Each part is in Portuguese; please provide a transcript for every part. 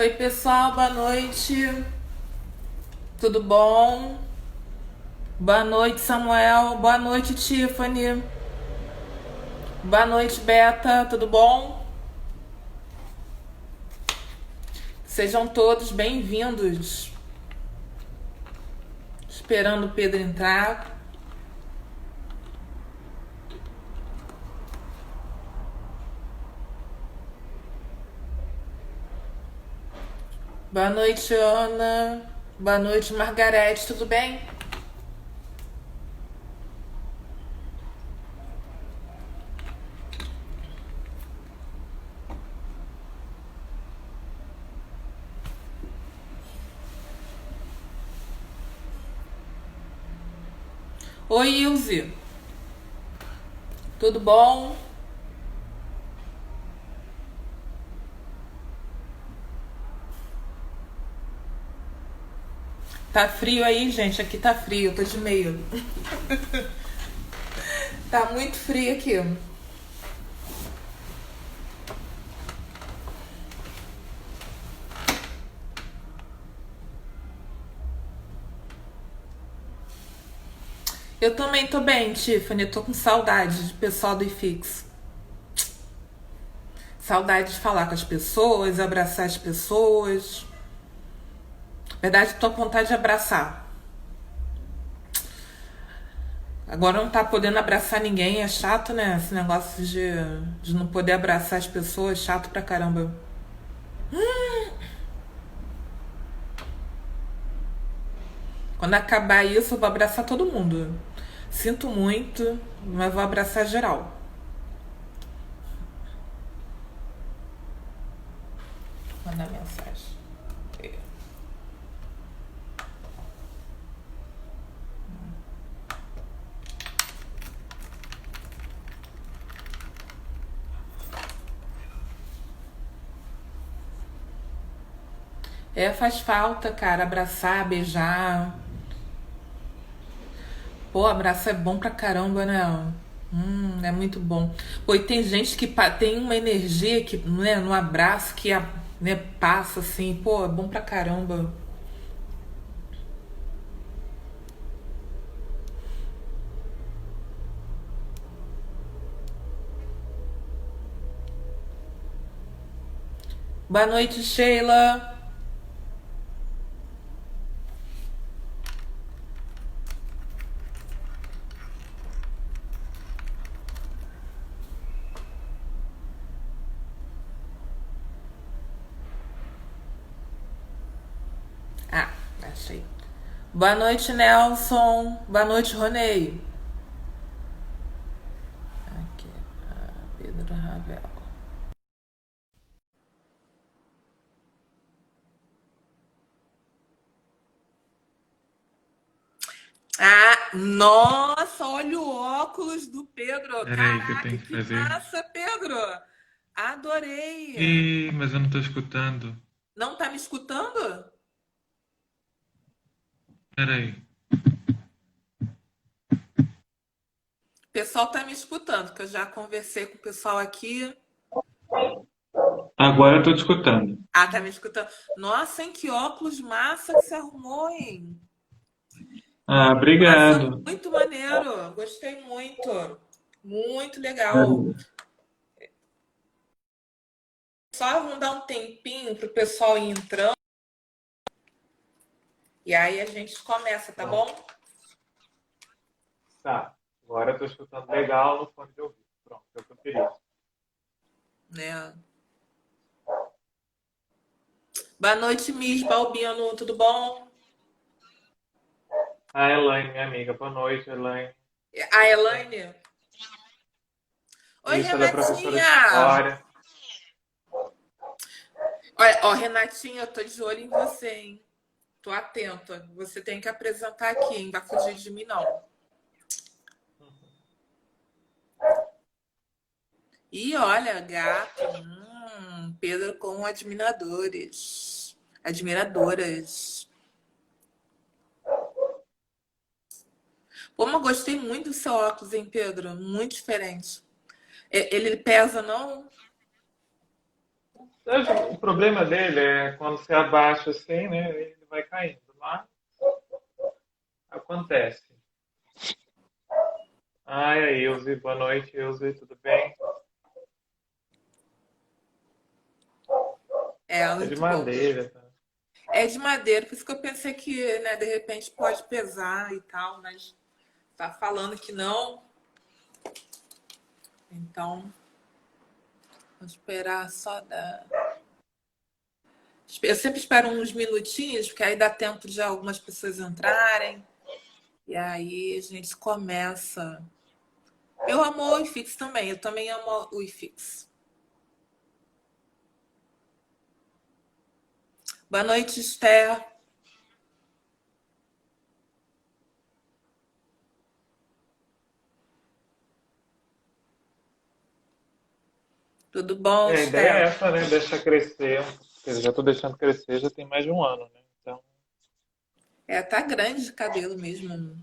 Oi, pessoal, boa noite. Tudo bom? Boa noite, Samuel. Boa noite, Tiffany. Boa noite, Beta. Tudo bom? Sejam todos bem-vindos. Esperando o Pedro entrar. Boa noite, Ana. Boa noite, Margarete. Tudo bem? Oi, Ilze. Tudo bom? Tá frio aí, gente? Aqui tá frio, eu tô de meio. Tá muito frio aqui. Eu também tô bem, Tiffany. Tô com saudade de pessoal do IFIX. Saudade de falar com as pessoas, abraçar as pessoas. Na verdade, tô com vontade de abraçar. Agora não tá podendo abraçar ninguém, é chato, né? Esse negócio de não poder abraçar as pessoas, chato pra caramba. Quando acabar isso, eu vou abraçar todo mundo. Sinto muito, mas vou abraçar geral. Mandar mensagem. É, faz falta, cara, abraçar, beijar. Pô, abraço é bom pra caramba, né? É muito bom. Pô, e tem gente que tem uma energia que, né, no abraço que né, passa assim, pô, é bom pra caramba. Boa noite, Sheila. Ah, achei. Boa noite, Nelson. Boa noite, Ronei. Aqui, Pedro Ravel. Ah, nossa, olha o óculos do Pedro. Peraí que eu Caraca, tenho que que fazer. massa, Pedro. Adorei. Mas eu não estou escutando. Não tá me escutando? Peraí. O pessoal tá me escutando, que eu já conversei com o pessoal aqui. Agora eu estou te escutando. Ah, tá me escutando. Nossa, hein, que óculos massa que você arrumou, hein? Ah, Nossa, obrigado. muito maneiro. Gostei muito. Muito legal. É, Só vamos dar um tempinho pro pessoal ir entrando. E aí a gente começa, tá bom? tá. Agora eu estou escutando legal no fone de ouvido. Pronto, é o que eu queria. Né? Boa noite, Miss Balbino. Tudo bom? A Elaine, minha amiga. Boa noite, Elaine. A Elaine. Oi, Isso, ela é professora de Renatinha. história. Olha, ó, Renatinha, eu tô de olho em você, hein? Tô atenta. Você tem que apresentar aqui, hein? Não vai fugir de mim, não. E olha, gato. Pedro com admiradores. Admiradoras. Pô, mas gostei muito do seu óculos, hein, Pedro? Muito diferente. Ele pesa, não? O problema dele é quando você abaixa assim, né? Ele vai caindo. Mas acontece. Ai, aí, Ilse, boa noite, Ilse, tudo bem? É É de muito bom. madeira, tá? É de madeira, por isso que eu pensei que, né, de repente pode pesar e tal, mas tá falando que não. Então, vou esperar só dar. Eu sempre espero uns minutinhos, porque aí dá tempo de algumas pessoas entrarem. E aí a gente começa. Eu amo o iFix também, eu também amo o iFix. Boa noite, Esther. Tudo bom, É, a ideia é Esther? essa, né? Deixar crescer. Quer dizer, já estou deixando crescer, já tem mais de um ano, né? Então, É, tá grande de cabelo mesmo.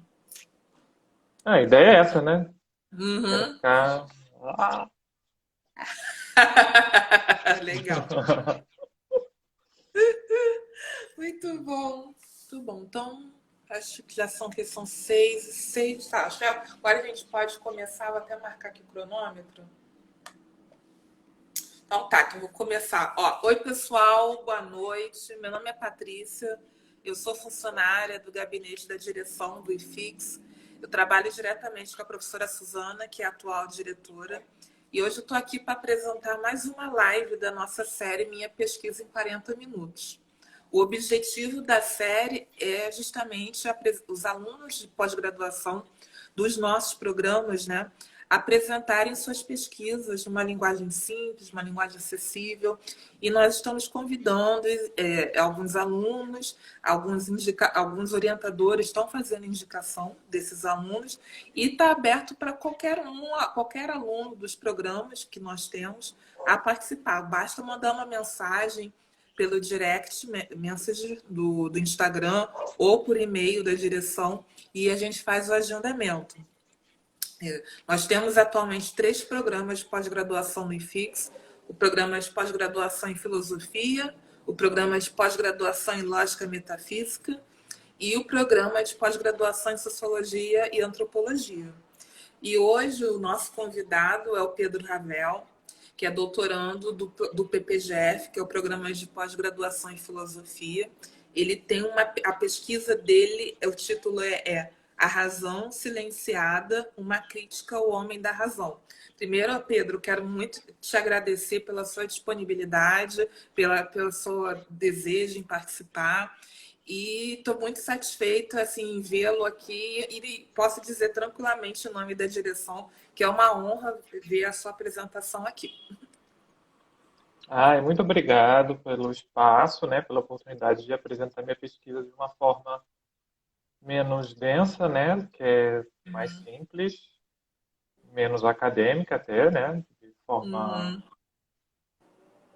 a ideia é essa, né? Quero Uhum. ficar. Ah. Legal. Muito bom. Muito bom. Então, acho que já são 6 e 6. Tá, acho que agora a gente pode começar. Vou até marcar aqui o cronômetro. Então tá, que eu vou começar. Ó, oi, pessoal, boa noite. Meu nome é Patrícia, eu sou funcionária do gabinete da direção do IFIX. Eu trabalho diretamente com a professora Suzana, que é a atual diretora, e hoje eu estou aqui para apresentar mais uma live da nossa série Minha Pesquisa em 40 Minutos. O objetivo da série é justamente os alunos de pós-graduação dos nossos programas, né, apresentarem suas pesquisas numa linguagem simples, uma linguagem acessível. E nós estamos convidando alguns alunos, alguns orientadores estão fazendo indicação desses alunos e está aberto para qualquer aluno dos programas que nós temos a participar. Basta mandar uma mensagem pelo direct message do Instagram ou por e-mail da direção e a gente faz o agendamento. Nós temos atualmente 3 programas de pós-graduação no IFIX, o programa de pós-graduação em filosofia, o programa de pós-graduação em lógica metafísica e o programa de pós-graduação em sociologia e antropologia. E hoje o nosso convidado é o Pedro Ravel, que é doutorando do PPGF, que é o programa de pós-graduação em filosofia. Ele tem a pesquisa dele, o título é A Razão Silenciada, uma crítica ao homem da razão. Primeiro, Pedro, quero muito te agradecer pela sua disponibilidade, pelo seu desejo em participar. E estou muito satisfeita assim, em vê-lo aqui e posso dizer tranquilamente o nome da direção, que é uma honra ver a sua apresentação aqui. Ai, muito obrigado pelo espaço, né? Pela oportunidade de apresentar minha pesquisa de uma forma menos densa, né? Que é mais simples, menos acadêmica até, né? De forma Uhum.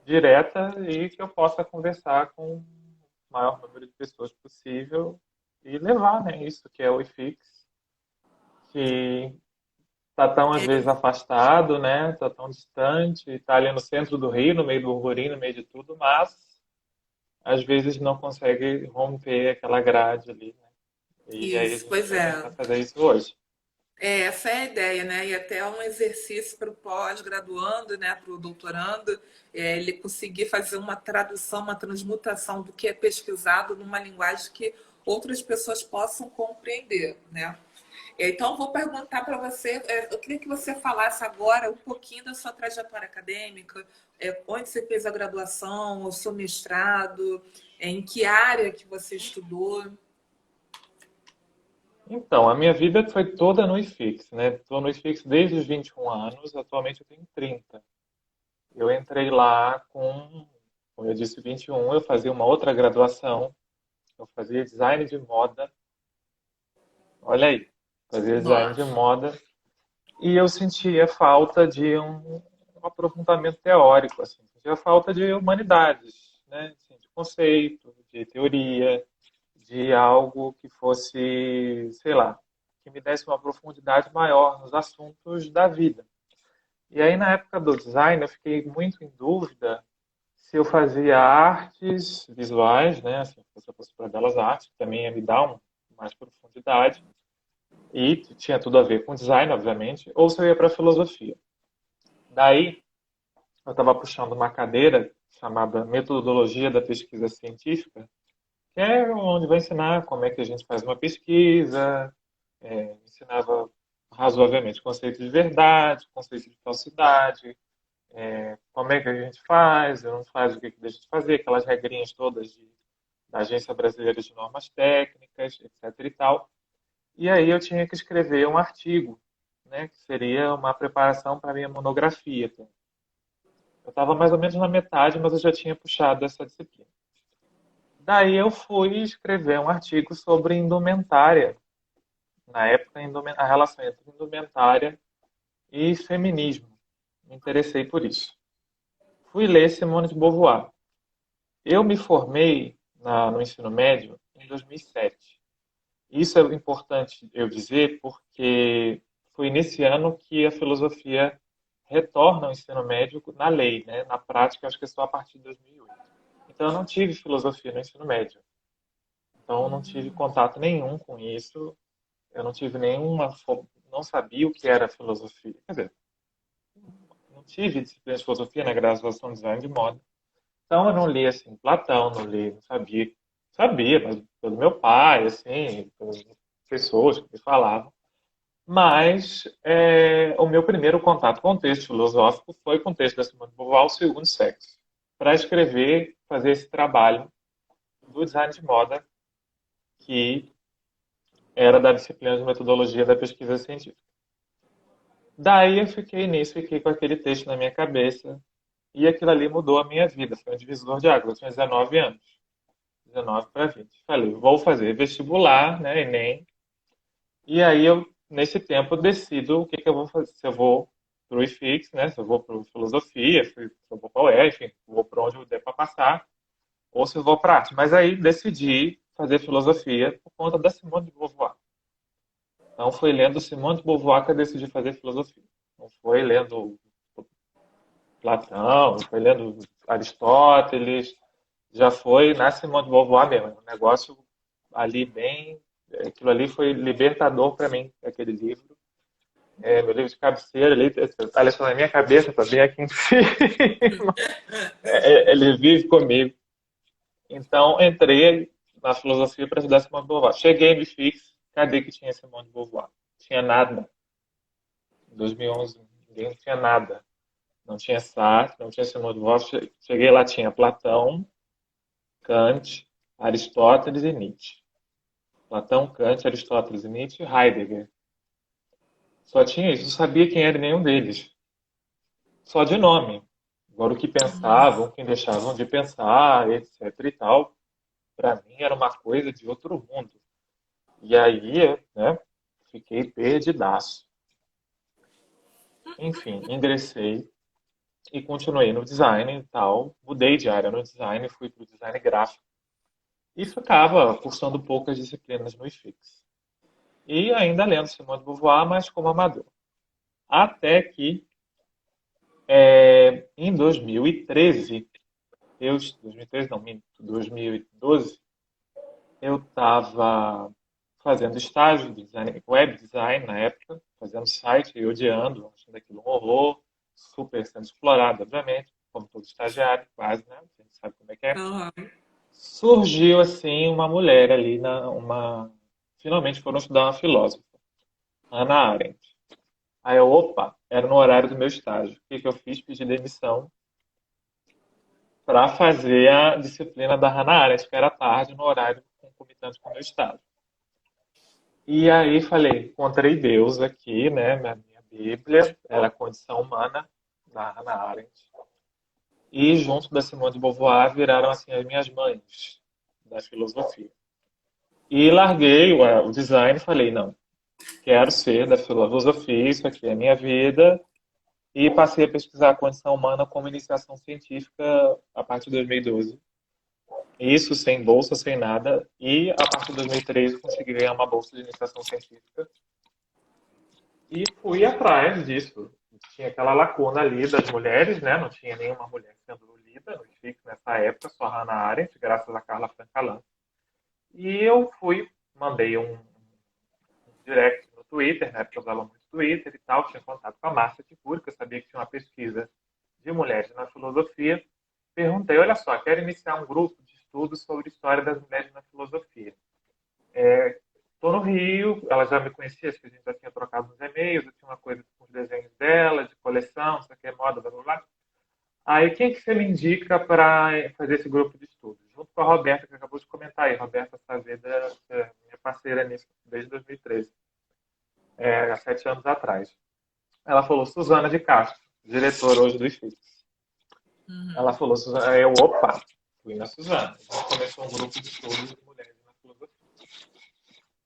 direta e que eu possa conversar com o maior número de pessoas possível e levar, né, isso que é o IFIX, que está tão às vezes afastado, né, está tão distante, está ali no centro do Rio, no meio do burburinho, no meio de tudo, mas às vezes não consegue romper aquela grade ali, né? E aí a Isso, gente pois vai é. tentar fazer isso hoje. Essa é a ideia, né? E até um exercício para o pós-graduando, né? Para o doutorando, ele conseguir fazer uma tradução, uma transmutação do que é pesquisado numa linguagem que outras pessoas possam compreender, né? Então, vou perguntar para você, eu queria que você falasse agora um pouquinho da sua trajetória acadêmica, onde você fez a graduação, o seu mestrado, em que área que você estudou. Então, a minha vida foi toda no IFIX, né? Estou no IFIX desde os 21 anos, atualmente eu tenho 30. Eu entrei lá como eu disse, 21, eu fazia uma outra graduação, eu fazia design de moda, olha aí, fazia design de Nossa. moda, e eu sentia falta de um aprofundamento teórico, assim, sentia falta de humanidades, né? Assim, de conceito, de teoria, de algo que fosse, sei lá, que me desse uma profundidade maior nos assuntos da vida. E aí, na época do design, eu fiquei muito em dúvida se eu fazia artes visuais, né, assim, se eu fosse para Belas Artes, também ia me dar mais profundidade, e tinha tudo a ver com design, obviamente, ou se eu ia para filosofia. Daí, eu estava puxando uma cadeira chamada Metodologia da Pesquisa Científica, que é onde vai ensinar como é que a gente faz uma pesquisa, ensinava razoavelmente conceito de verdade, conceito de falsidade, como é que a gente faz, não faz, o que deixa de fazer, aquelas regrinhas todas da Agência Brasileira de Normas Técnicas, etc. e tal. E aí eu tinha que escrever um artigo, né, que seria uma preparação para a minha monografia. Eu estava mais ou menos na metade, mas eu já tinha puxado essa disciplina. Daí eu fui escrever um artigo sobre indumentária. Na época, a relação entre indumentária e feminismo. Me interessei por isso. Fui ler Simone de Beauvoir. Eu me formei no ensino médio em 2007. Isso é importante eu dizer porque foi nesse ano que a filosofia retorna ao ensino médio na lei, né? Na prática, acho que é só a partir de 2008. Então, eu não tive filosofia no ensino médio. Então, eu não tive contato nenhum com isso. Eu não tive nenhuma. Não sabia o que era filosofia. Quer dizer, não tive disciplina de filosofia na graduação de design de moda. Então, eu não li assim, Platão, não li, não sabia. Sabia, mas pelo meu pai, assim, pelas pessoas que me falavam. Mas o meu primeiro contato com o texto filosófico foi com o texto da Simone de Beauvoir, O Segundo Sexo, para escrever, fazer esse trabalho do design de moda, que era da disciplina de metodologia da pesquisa científica. Daí eu fiquei nisso, fiquei com aquele texto na minha cabeça, e aquilo ali mudou a minha vida, foi um divisor de águas. Eu tinha 19 anos, 19 para 20. Falei, vou fazer vestibular, né, Enem, e aí eu, nesse tempo, eu decido o que, que eu vou fazer. Se eu vou para o IFIX, né, se eu vou para filosofia, se eu vou para o UER, enfim, vou para onde eu der para passar, ou se eu vou para arte. Mas aí decidi fazer filosofia por conta da Simone de Beauvoir. Então foi lendo Simone de Beauvoir que eu decidi fazer filosofia. Não foi lendo Platão, não foi lendo Aristóteles, já foi na Simone de Beauvoir mesmo. Um negócio ali bem. Aquilo ali foi libertador para mim, aquele livro. Meu livro de cabeceira ali, olha só na minha cabeça, está bem aqui em cima. Ele vive comigo. Então entrei na filosofia para estudar Simone de Beauvoir. Cheguei no IFIX, cadê que tinha Simone de Beauvoir? Tinha nada. Em 2011, ninguém não tinha nada. Não tinha Sartre, não tinha Simone de Beauvoir. Cheguei lá, tinha Platão, Kant, Aristóteles e Nietzsche. Platão, Kant, Aristóteles e Nietzsche, Heidegger. Só tinha isso. Não sabia quem era nenhum deles. Só de nome. Agora, o que pensavam, quem deixavam de pensar, etc e tal, para mim era uma coisa de outro mundo. E aí, né, fiquei perdidaço. Enfim, ingressei e continuei no design e tal. Mudei de área no design, fui para o design gráfico. E ficava cursando poucas disciplinas no IFIX. E ainda lendo Simone de Beauvoir, mas como amador. Até que, em 2013, 2013 não, 2012, eu estava fazendo estágio de design, web design na época, fazendo site e odiando, achando aquilo um horror, super sendo explorado, obviamente, como todo estagiário, quase, né? A gente sabe como é que é. Uhum. Surgiu, assim, uma mulher ali, finalmente foram estudar uma filósofa, Hannah Arendt. Aí eu, opa, era no horário do meu estágio. O que que eu fiz? Pedi demissão para fazer a disciplina da Hannah Arendt, que era tarde, no horário concomitante com o meu estágio. E aí falei, encontrei Deus aqui, né, na minha Bíblia, era a condição humana da Hannah Arendt. E junto da Simone de Beauvoir viraram assim as minhas mães da filosofia. E larguei o design e falei, não, quero ser da filosofia, isso aqui é a minha vida. E passei a pesquisar a condição humana como iniciação científica a partir de 2012. Isso sem bolsa, sem nada. E a partir de 2013 consegui ganhar uma bolsa de iniciação científica. E fui atrás disso. tinha aquela lacuna ali das mulheres, né? Não tinha nenhuma mulher sendo lida no IFIX nessa época, só Hannah Arendt, graças a Carla Francalan. E eu fui, mandei um direct no Twitter, né? Porque eu usava muito Twitter e tal, tinha contato com a Márcia Tiburi, que eu sabia que tinha uma pesquisa de mulheres na filosofia. Perguntei, olha só, quero iniciar um grupo de estudos sobre história das mulheres na filosofia. Estou no Rio, ela já me conhecia, acho que a gente já tinha trocado uns e-mails, eu tinha uma coisa com os desenhos dela, de coleção, não sei o que, moda, blá, blá, blá. Aí, quem que você me indica para fazer esse grupo de estudos? Junto com a Roberta, que acabou de comentar aí. Roberta Saavedra é minha parceira nisso desde 2013, há 7 anos atrás. Ela falou, Suzana de Castro, diretora hoje do IFIX. Ela Uhum. falou, Suzana, aí eu, opa, fui na Suzana. A gente começou um grupo de estudos de mulheres na filosofia.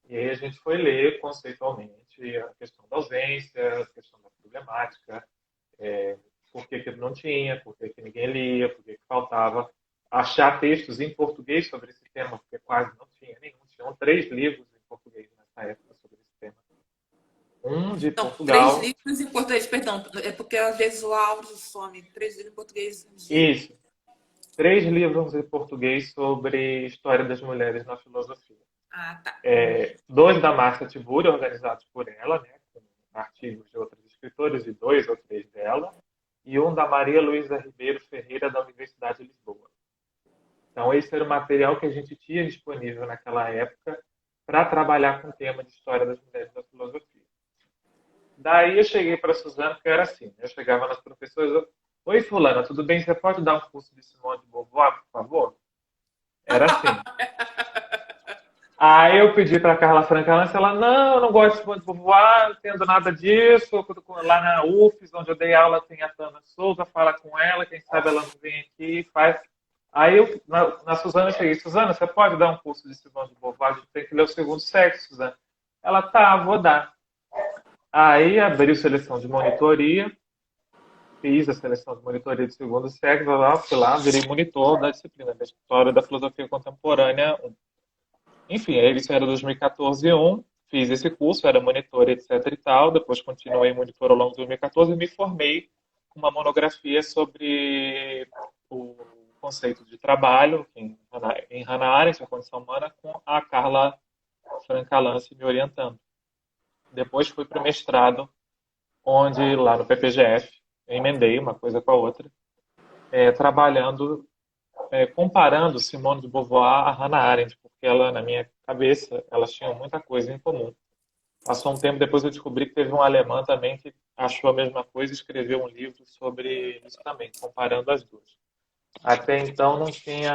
E aí a gente foi ler conceitualmente a questão da ausência, a questão da problemática, por que não tinha, por que ninguém lia, por que faltava achar textos em português sobre esse tema, porque quase não tinha nenhum. Tinham 3 livros em português nessa época sobre esse tema. Um de Não, três Portugal, livros em português, perdão, é porque às vezes o áudio some. 3 livros em português de. isso, 3 livros em português sobre história das mulheres na filosofia. Ah, tá. 2 da Márcia Tiburi, organizados por ela, né, com artigos de outros escritores, e 2 ou 3 dela, e um da Maria Luísa Ribeiro Ferreira, da Universidade de Lisboa. Então, esse era o material que a gente tinha disponível naquela época para trabalhar com o tema de história das mulheres da filosofia. Daí eu cheguei para a Suzana, que era assim, eu chegava nas professoras, oi fulana, tudo bem? Você pode dar um curso de Simone de Beauvoir, por favor? Era assim. Aí eu pedi para a Carla Franca, ela, não, eu não gosto de Simone de Beauvoir, não entendo nada disso. Lá na UFES, onde eu dei aula, tem a Tana Souza, fala com ela, quem sabe ela não vem aqui e faz. Aí eu, na Suzana, eu cheguei, Suzana, você pode dar um curso de Simone de Beauvoir? A gente tem que ler o Segundo Sexo, Suzana. Ela, tá, vou dar. Aí abriu seleção de monitoria, fiz a seleção de monitoria do Segundo Sexo, lá, fui lá, virei monitor da disciplina da História da Filosofia Contemporânea. Enfim, isso era 2014 fiz esse curso, era monitor, etc e tal, depois continuei monitor ao longo de 2014 e me formei com uma monografia sobre o conceito de trabalho em Hannah Arendt, a condição humana, com a Carla Francalance me orientando. Depois fui para o mestrado, onde lá no PPGF, eu emendei uma coisa com a outra, trabalhando comparando Simone de Beauvoir a Hannah Arendt, porque ela, na minha cabeça, elas tinham muita coisa em comum. Passou um tempo depois eu descobri que teve um alemão também que achou a mesma coisa e escreveu um livro sobre isso também, comparando as duas. Até então não tinha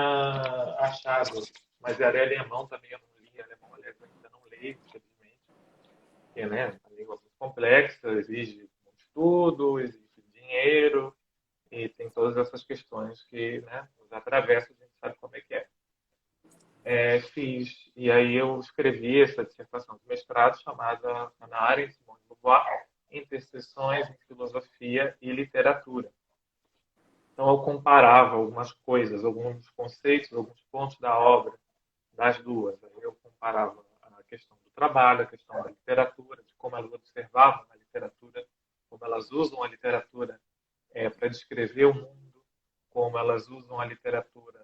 achado, mas era alemão também, eu não li alemão, aliás, eu ainda não leio, infelizmente, porque né, a língua é muito complexa, exige muito estudo, exige dinheiro, e tem todas essas questões que né, nos atravessam, a gente sabe como é que é. Fiz, e aí eu escrevi essa dissertação de mestrado chamada Hannah Arendt, Simone de Beauvoir, Interseções em Filosofia e Literatura. Então eu comparava algumas coisas, alguns conceitos, alguns pontos da obra das duas. Aí eu comparava a questão do trabalho, a questão da literatura, de como elas observavam a literatura, como elas usam a literatura para descrever o mundo, como elas usam a literatura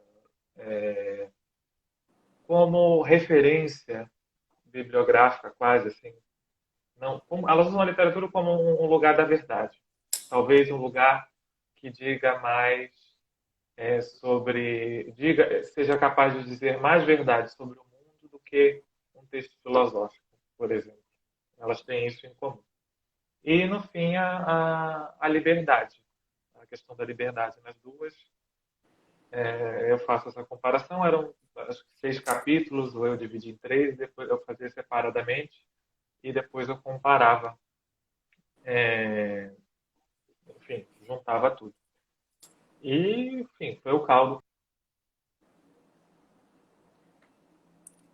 como referência bibliográfica, quase assim. Não, elas usam a literatura como um lugar da verdade. Talvez um lugar que diga mais seja capaz de dizer mais verdade sobre o mundo do que um texto filosófico, por exemplo. Elas têm isso em comum. E, no fim, a liberdade. A questão da liberdade nas duas. Eu faço essa comparação. Eram acho que 6 capítulos, ou eu dividi em 3, depois eu fazia separadamente e depois eu comparava. É, enfim, juntava tudo. E, enfim, foi o caldo.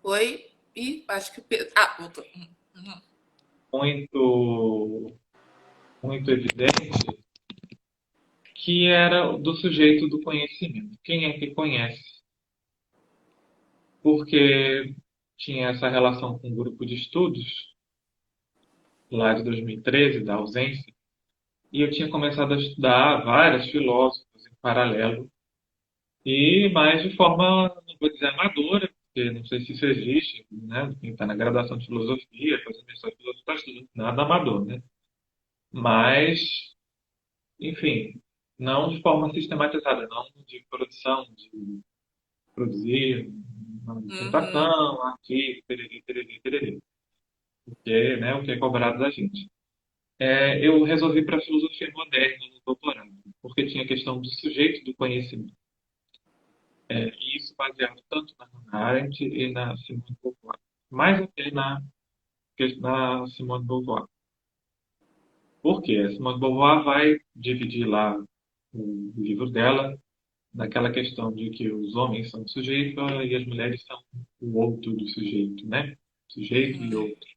Oi? E acho que. Ah, voltou. Muito, muito evidente que era do sujeito do conhecimento. Quem é que conhece? Porque tinha essa relação com o grupo de estudos, lá de 2013, da ausência, E eu tinha começado a estudar vários filósofos em paralelo, e mais de forma, não vou dizer amadora, porque não sei se isso existe, né? Quem está na graduação de filosofia, fazendo mestrado de filosofia, está estudando nada amador, né? Mas, enfim, não de forma sistematizada, não de produção, de produzir uma Uhum. dissertação, artigo, tererê, tererê, tererê, que é, né, o que é cobrado da gente. Eu resolvi para a filosofia moderna no doutorado, porque tinha a questão do sujeito do conhecimento. E isso baseado tanto na Hannah Arendt e na Simone de Beauvoir. Mais até na Simone de Beauvoir. Por quê? A Simone de Beauvoir vai dividir lá o livro dela naquela questão de que os homens são o sujeito e as mulheres são o outro do sujeito, né? Sujeito e outro.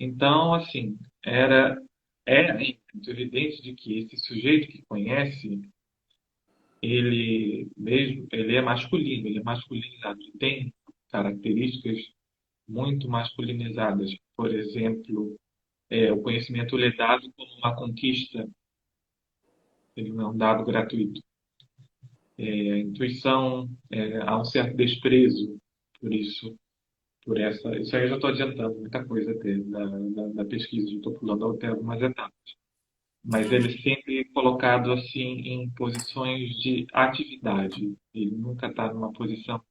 Então, assim, é muito evidente de que esse sujeito que conhece, ele é masculino, ele é masculinizado, ele tem características muito masculinizadas. Por exemplo, o conhecimento ele é dado como uma conquista, ele não é um dado gratuito. A intuição, há um certo desprezo por isso, por essa. Isso aí eu já estou adiantando muita coisa até da pesquisa, já estou pulando até algumas etapas. Mas ele é sempre colocado assim em posições de atividade. Ele nunca está numa posição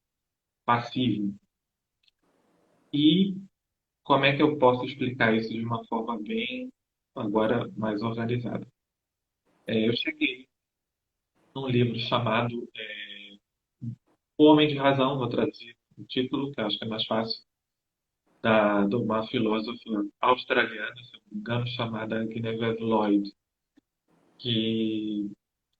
passiva. E como é que eu posso explicar isso de uma forma bem, agora mais organizada? Eu cheguei num livro chamado O Homem de Razão, vou traduzir o título, que eu acho que é mais fácil, de uma filósofa australiana, se não me engano, chamada Guinevere Lloyd, que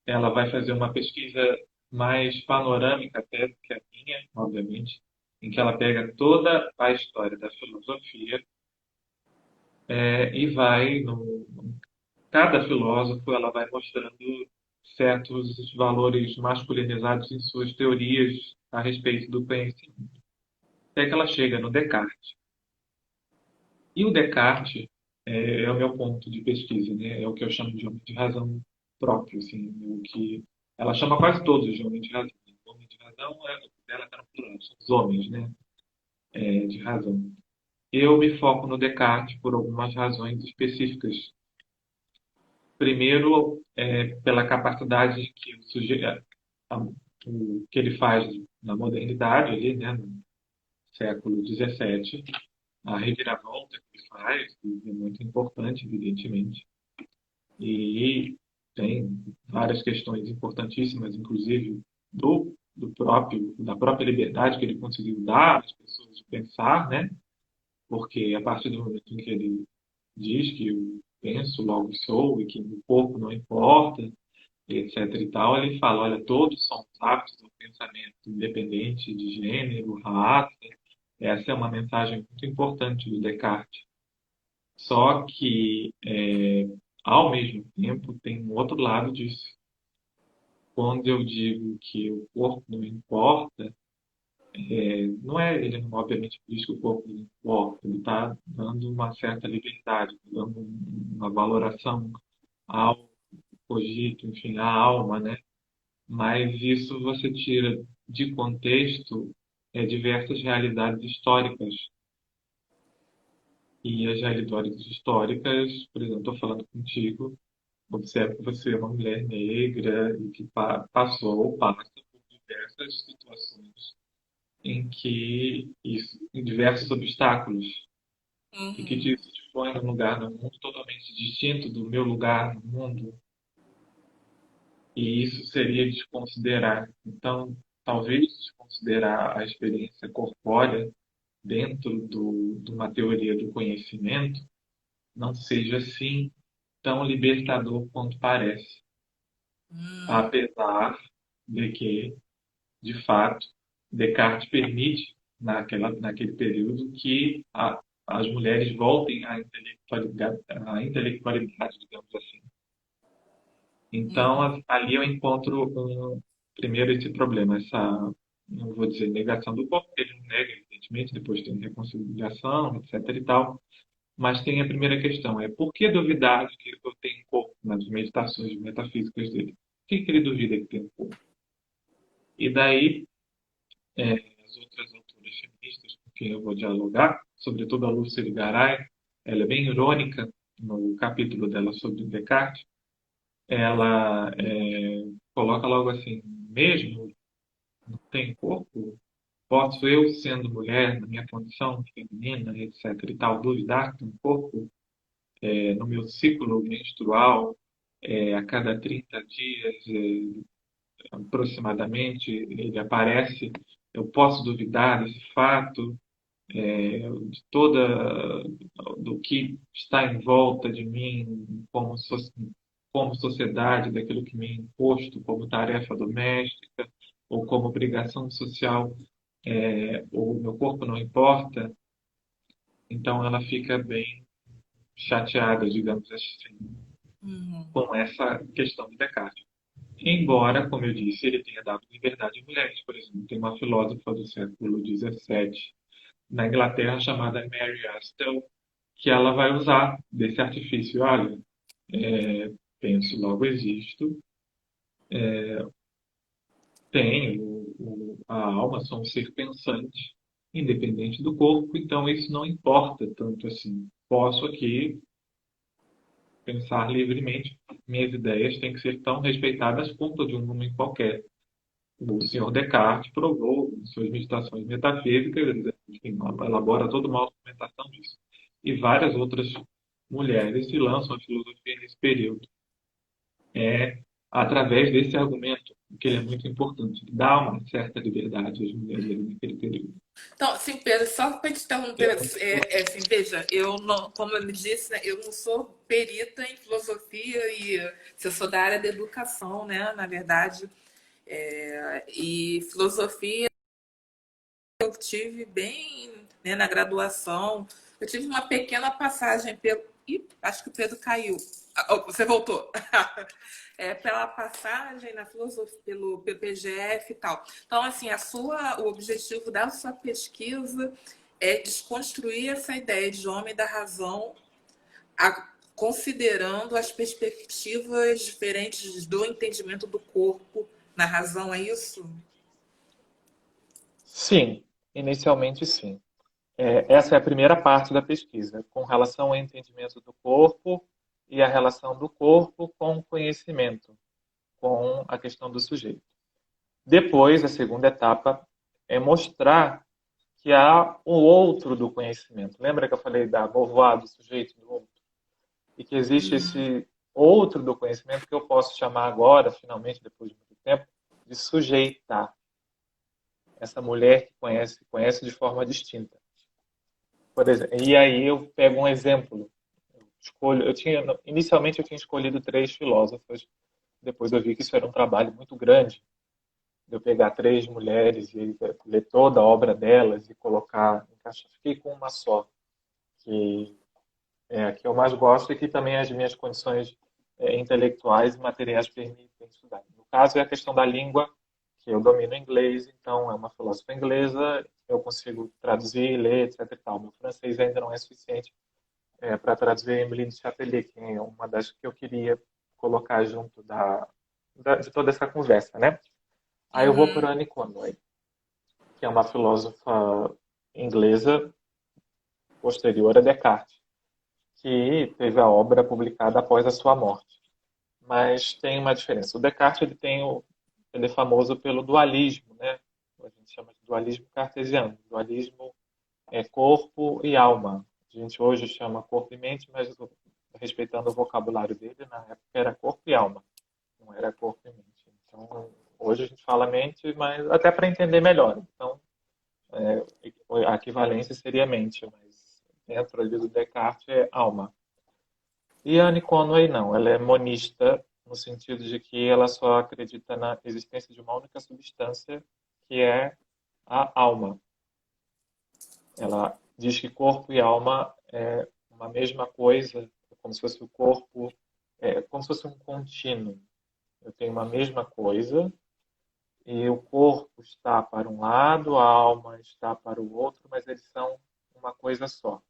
ela vai fazer uma pesquisa mais panorâmica até do que a minha, obviamente, em que ela pega toda a história da filosofia e vai, cada filósofo, ela vai mostrando certos valores masculinizados em suas teorias a respeito do conhecimento. Até que ela chega no Descartes. E o Descartes é o meu ponto de pesquisa, né? É o que eu chamo de homem de razão próprio, assim, o que ela chama quase todos de homem de razão. O homem de razão dela está no plural, são os homens, né? De razão. Eu me foco no Descartes por algumas razões específicas. Primeiro, pela capacidade que o sujeito, o que ele faz na modernidade, ali, né, no século XVII, a reviravolta que ele faz, que é muito importante, evidentemente, e tem várias questões importantíssimas, inclusive da própria liberdade que ele conseguiu dar às pessoas de pensar, né? Porque a partir do momento em que ele diz que eu penso, logo sou, e que o corpo não importa, etc e tal, ele fala, olha, todos somos aptos ao pensamento, independente de gênero, raça. Essa é uma mensagem muito importante do Descartes. Só que, ao mesmo tempo, tem um outro lado disso. Quando eu digo que o corpo não importa, não é ele, obviamente, diz que o corpo não importa. Ele está dando uma certa liberdade, dando uma valoração ao cogito, enfim, à alma, né? Mas isso você tira de contexto diversas realidades históricas. E as realidades históricas, por exemplo, estou falando contigo, observe que você é uma mulher negra e que passou ou passa por diversas situações em diversos obstáculos, e que Uhum. isso te põe num lugar no mundo totalmente distinto do meu lugar no mundo, e isso seria desconsiderar. Então, talvez desconsiderar a experiência corpórea dentro de uma teoria do conhecimento não seja assim tão libertador quanto parece, apesar de que, de fato, Descartes permite, naquele período, que as mulheres voltem à intelectualidade, digamos assim. Então, Uhum. ali eu encontro, primeiro, esse problema, não vou dizer negação do corpo, porque ele não nega, evidentemente, depois tem reconciliação, etc. e tal. Mas tem a primeira questão, por que duvidar de que eu tenho corpo? nas meditações metafísicas dele. O que ele duvida que tem um corpo? E daí, as outras autoras feministas com quem eu vou dialogar, sobretudo a Lúcia Garay, ela é bem irônica no capítulo dela sobre Descartes. Ela coloca logo assim, mesmo não tem corpo, posso eu, sendo mulher, na minha condição feminina, etc. e tal, duvidar que um corpo, no meu ciclo menstrual, a cada 30 dias, aproximadamente, ele aparece, eu posso duvidar desse fato, de toda, do que está em volta de mim como sociedade, daquilo que me é imposto como tarefa doméstica ou como obrigação social, o meu corpo não importa, então ela fica bem chateada, digamos assim, Uhum. com essa questão de Descartes. Embora, como eu disse, ele tenha dado liberdade a mulheres, por exemplo, tem uma filósofa do século XVII na Inglaterra chamada Mary Astle, que ela vai usar desse artifício. Olha, penso, logo existo, tenho a alma, sou um ser pensante, independente do corpo, então isso não importa tanto assim. Posso aqui pensar livremente, minhas ideias têm que ser tão respeitadas quanto a de um homem qualquer. O senhor Descartes provou em suas meditações metafísicas, enfim, elabora toda uma argumentação disso. E várias outras mulheres se lançam à filosofia nesse período. Através desse argumento, que ele é muito importante, dá uma certa liberdade às mulheres naquele período. Então, assim, Pedro, só para te Que é interromper, muito importante. assim, veja, eu não, como eu lhe disse, né, eu não sou perita em filosofia e eu sou da área da educação, né, na verdade, e filosofia eu tive bem, né, na graduação, eu tive uma pequena passagem pelo, ih, acho que o Pedro caiu. Você voltou. Pela passagem na filosofia, pelo PPGF e tal. Então, assim, o objetivo da sua pesquisa é desconstruir essa ideia de homem da razão, considerando as perspectivas diferentes do entendimento do corpo na razão, é isso? Sim, inicialmente sim. Essa é a primeira parte da pesquisa, com relação ao entendimento do corpo e a relação do corpo com o conhecimento, com a questão do sujeito. Depois, a segunda etapa é mostrar que há o outro do conhecimento. Lembra que eu falei da Beauvoir, do sujeito do outro? E que existe esse outro do conhecimento que eu posso chamar agora, finalmente, depois de muito tempo, de sujeitar. Essa mulher que conhece, conhece de forma distinta. Por exemplo, e aí eu pego um exemplo. Inicialmente eu tinha escolhido três filósofas, depois eu vi que isso era um trabalho muito grande, de eu pegar três mulheres e ler toda a obra delas e colocar, encaixar. Fiquei com uma só, que é a que eu mais gosto e que também as minhas condições intelectuais e materiais permitem estudar. No caso é a questão da língua, que eu domino inglês, então é uma filósofa inglesa, eu consigo traduzir, ler, etc. E tal. Meu francês ainda não é suficiente para traduzir Emily de Chapelier, que é uma das que eu queria colocar junto de toda essa conversa, né? Aí eu vou Uhum. para Anne Conway, que é uma filósofa inglesa posterior a Descartes, que teve a obra publicada após a sua morte. Mas tem uma diferença. O Descartes ele é famoso pelo dualismo, né? A gente chama de dualismo cartesiano. Dualismo é corpo e alma. A gente hoje chama corpo e mente, mas respeitando o vocabulário dele, na época era corpo e alma, não era corpo e mente. Então, hoje a gente fala mente, mas até para entender melhor. Então, a equivalência seria mente, mas dentro ali do Descartes é alma. E a Anne Conway não, ela é monista no sentido de que ela só acredita na existência de uma única substância, que é a alma. Ela diz que corpo e alma é uma mesma coisa, como se fosse o corpo, como se fosse um contínuo. Eu tenho uma mesma coisa e o corpo está para um lado, a alma está para o outro, mas eles são uma coisa só.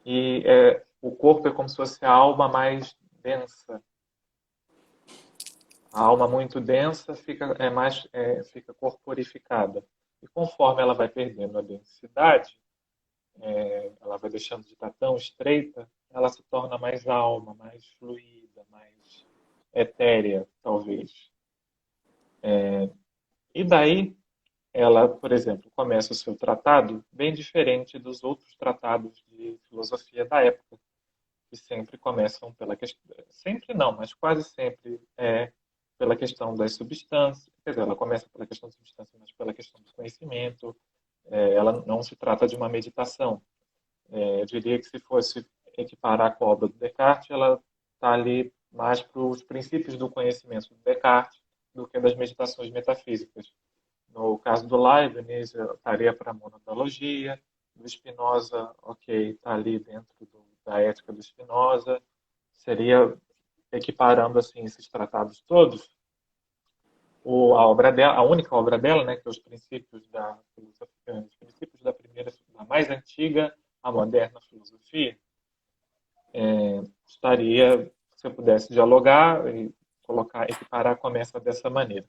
E o corpo é como se fosse a alma mais densa. A alma muito densa fica corporificada. E conforme ela vai perdendo a densidade, ela vai deixando de estar tão estreita, ela se torna mais alma, mais fluida, mais etérea, talvez. E daí, ela, por exemplo, começa o seu tratado bem diferente dos outros tratados de filosofia da época, que sempre começam pela questão. Sempre não, mas quase sempre pela questão das substâncias. Quer dizer, ela começa pela questão da substância, mas pela questão do conhecimento. Ela não se trata de uma meditação. Eu diria que se fosse equiparar com a obra do Descartes, ela está ali mais para os princípios do conhecimento do Descartes do que das meditações metafísicas. No caso do Leibniz, estaria para a monadologia, do Spinoza, ok, está ali dentro da ética do Spinoza, seria equiparando assim esses tratados todos. A obra dela, a única obra dela, né, que é os princípios da filosofia, os princípios da primeira, da mais antiga, a moderna filosofia, estaria, se eu pudesse dialogar e colocar, equiparar, começa dessa maneira.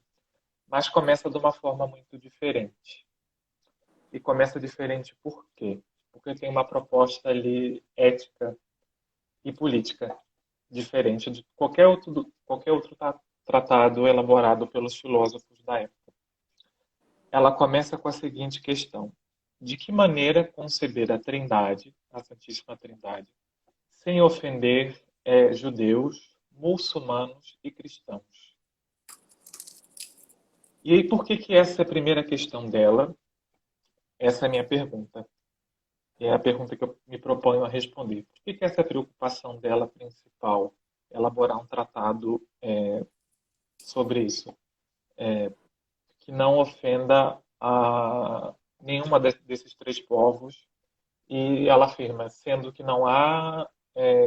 Mas começa de uma forma muito diferente. E começa diferente por quê? Porque tem uma proposta ali ética e política diferente de qualquer outro tratado elaborado pelos filósofos da época. Ela começa com a seguinte questão: de que maneira conceber a Trindade, a Santíssima Trindade, sem ofender judeus, muçulmanos e cristãos? E aí, por que essa é a primeira questão dela? Essa é a minha pergunta. E é a pergunta que eu me proponho a responder. Por que essa é a preocupação dela principal? Elaborar um tratado sobre isso, que não ofenda a nenhuma desses três povos. E ela afirma, sendo que não há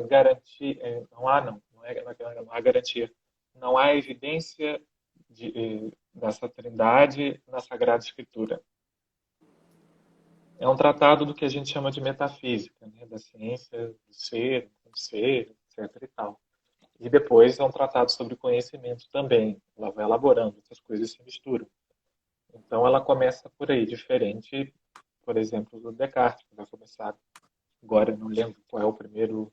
garantia, não há garantia, não há evidência dessa trindade na Sagrada Escritura. É um tratado do que a gente chama de metafísica, né? Da ciência do ser, etc. e tal. E depois é um tratado sobre conhecimento também. Ela vai elaborando, essas coisas se misturam. Então ela começa por aí, diferente, por exemplo, do Descartes, que vai começar agora, não lembro qual é o primeiro.